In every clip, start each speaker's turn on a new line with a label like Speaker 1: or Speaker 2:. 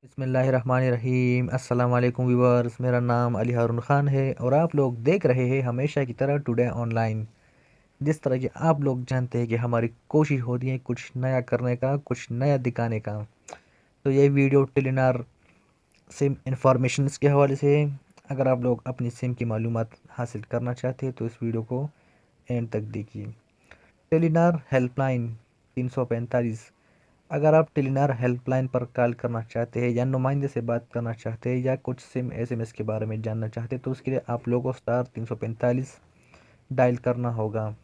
Speaker 1: बिस्मिल्लाहिर्रहमानिर्रहीम। अस्सलाम वालेकुम व्यूअर्स, मेरा नाम अली हारून ख़ान है और आप लोग देख रहे हैं हमेशा की तरह टुडे ऑनलाइन। जिस तरह कि आप लोग जानते हैं कि हमारी कोशिश होती है कुछ नया करने का, कुछ नया दिखाने का। तो ये वीडियो टेलीनार सिम इंफॉर्मेशन के हवाले से है। अगर आप लोग अपनी सिम की मालूमात हासिल करना चाहते हैं तो इस वीडियो को एंड तक देखिए। Telenor helpline 345। अगर आप टेलीनार हेल्पलाइन पर कॉल करना चाहते हैं या नुमाइंदे से बात करना चाहते हैं या कुछ सिम एसएमएस के बारे में जानना चाहते हैं तो उसके लिए आप लोगों को *345 डायल करना होगा।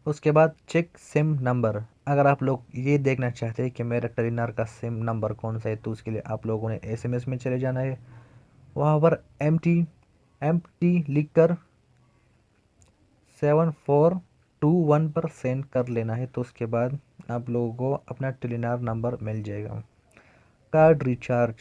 Speaker 1: उसके बाद चेक सिम नंबर। अगर आप लोग ये देखना चाहते हैं कि मेरा टेलीनार का सिम नंबर कौन सा है तो उसके लिए आप लोगों ने एसएमएस में चले जाना है। वहाँ पर एम टी लिख कर 7421 पर सेंड कर लेना है। तो उसके बाद आप लोगों को अपना टेलीनार नंबर मिल जाएगा। Card recharge.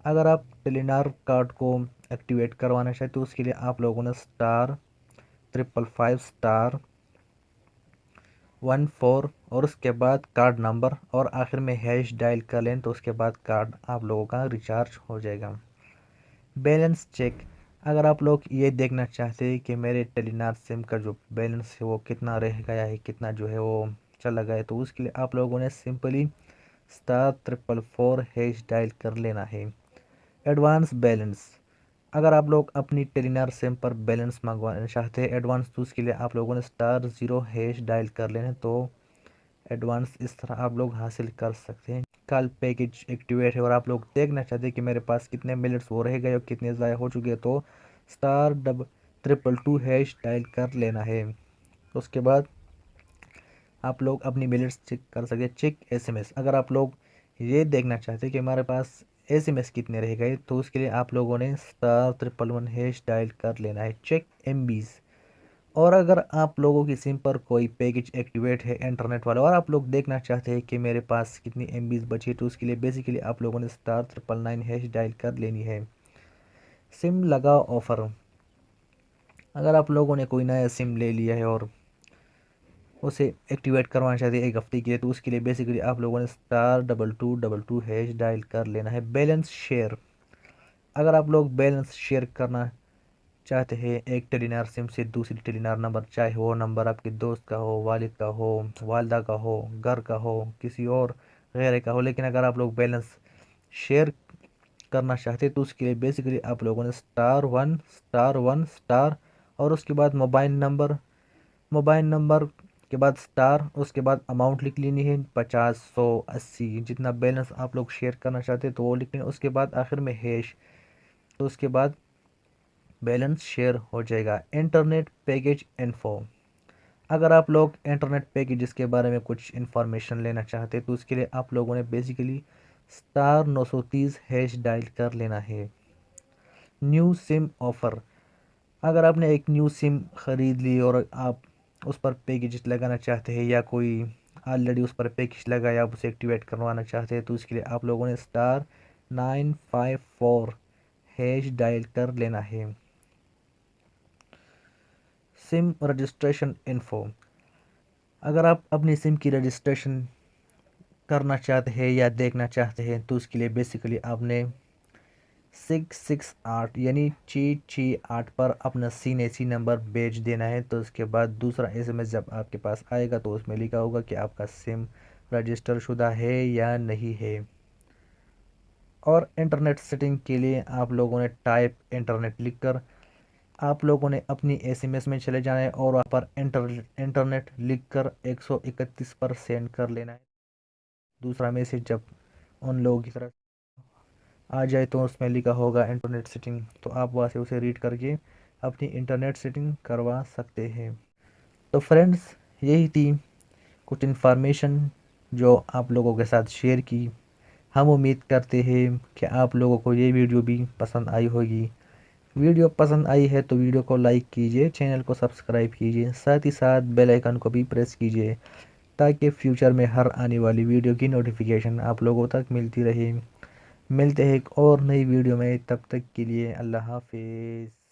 Speaker 1: अगर आप टेलीनार कार्ड को एक्टिवेट करवाना चाहते तो उसके लिए आप लोगों ने *555*14 और उसके बाद कार्ड नंबर और आखिर में हैश डायल कर लें तो उसके बाद कार्ड आप लोगों का रिचार्ज हो जाएगा। Balance check. अगर आप लोग ये देखना चाहते हैं कि मेरे टेलीनार सिम का जो बैलेंस है वो कितना रह गया है, कितना जो है वो चला गया है, तो उसके लिए आप लोगों ने सिंपली *444 हैश डायल कर लेना है। Advance balance. अगर आप लोग अपनी टेलीनार सिम पर बैलेंस मंगवाना चाहते हैं एडवांस तो उसके लिए आप लोगों ने *0 हैश डायल कर लेना है। तो एडवांस इस तरह आप लोग हासिल कर सकते हैं। कॉल पैकेज एक्टिवेट है और आप लोग देखना चाहते हैं कि मेरे पास कितने मिनट्स हो रह गए और कितने ज़ाया हो चुके हैं तो *222 हैश डायल कर लेना है। तो उसके बाद आप लोग अपनी मिनट्स चेक कर सकते हैं। Check SMS. अगर आप लोग ये देखना चाहते हैं कि हमारे पास एसएमएस कितने रह गए तो उसके लिए आप लोगों ने *111 हैश डायल कर लेना है। चेक एमबीज। और अगर आप लोगों की सिम पर कोई पैकेज एक्टिवेट है इंटरनेट वाला और आप लोग देखना चाहते हैं कि मेरे पास कितनी एमबीज बची है तो उसके लिए बेसिकली आप लोगों ने *999 हैश डायल कर लेनी है। सिम लगा ऑफ़र। अगर आप लोगों ने कोई नया सिम ले लिया है और उसे एक्टिवेट करवाना चाहते हैं 1 हफ्ते के लिए तो उसके लिए बेसिकली आप लोगों ने *2222 हैश डायल कर लेना है। Balance share. अगर आप लोग बैलेंस शेयर करना चाहते हैं एक टेलीनार सिम से दूसरी टेलीनार नंबर, चाहे वो नंबर आपके दोस्त का हो, वालिद का हो, वालदा का हो, घर का हो, किसी और गैर का हो, लेकिन अगर आप लोग बैलेंस शेयर करना चाहते हैं तो उसके लिए बेसिकली आप लोगों ने *1*1* और उसके बाद मोबाइल नंबर के बाद स्टार, उसके बाद अमाउंट लिख लेनी है 50, 100, 80 जितना बैलेंस आप लोग शेयर करना चाहते हैं तो वो लिख लें। उसके बाद आखिर में हैश। तो उसके बाद बैलेंस शेयर हो जाएगा। Internet package info. अगर आप लोग इंटरनेट पैकेजेस के बारे में कुछ इन्फॉर्मेशन लेना चाहते हैं तो उसके लिए आप लोगों ने बेसिकली *930 हैश डायल कर लेना है। New SIM offer. अगर आपने एक न्यू सिम ख़रीद ली और आप उस पर पैकेजेस लगाना चाहते हैं या कोई ऑलरेडी उस पर पैकेज लगाया आप उसे एक्टिवेट करवाना चाहते हैं तो उसके लिए आप लोगों ने *954 हैश डायल कर लेना है। SIM registration info. अगर आप अपनी सिम की रजिस्ट्रेशन करना चाहते हैं या देखना चाहते हैं तो उसके लिए बेसिकली आपने 668 यानी 668 पर अपना CNC नंबर भेज देना है। तो उसके बाद दूसरा एसएमएस जब आपके पास आएगा तो उसमें लिखा होगा कि आपका सिम रजिस्टर शुदा है या नहीं है। और इंटरनेट सेटिंग के लिए आप लोगों ने टाइप इंटरनेट लिखकर आप लोगों ने अपनी एसएमएस में चले जाना है और वहाँ पर इंटरनेट लिखकर 131 पर सेंड कर लेना है। दूसरा मैसेज जब उन लोगों की तरफ आ जाए तो उसमें लिखा होगा इंटरनेट सेटिंग, तो आप वहाँ से उसे रीड करके अपनी इंटरनेट सेटिंग करवा सकते हैं। तो फ्रेंड्स, यही थी कुछ इन्फॉर्मेशन जो आप लोगों के साथ शेयर की। हम उम्मीद करते हैं कि आप लोगों को ये वीडियो भी पसंद आई होगी। वीडियो पसंद आई है तो वीडियो को लाइक कीजिए, चैनल को सब्सक्राइब कीजिए, साथ ही साथ बेल आइकन को भी प्रेस कीजिए ताकि फ्यूचर में हर आने वाली वीडियो की नोटिफिकेशन आप लोगों तक मिलती रहे। मिलते हैं एक और नई वीडियो में, तब तक के लिए अल्लाह हाफिज़।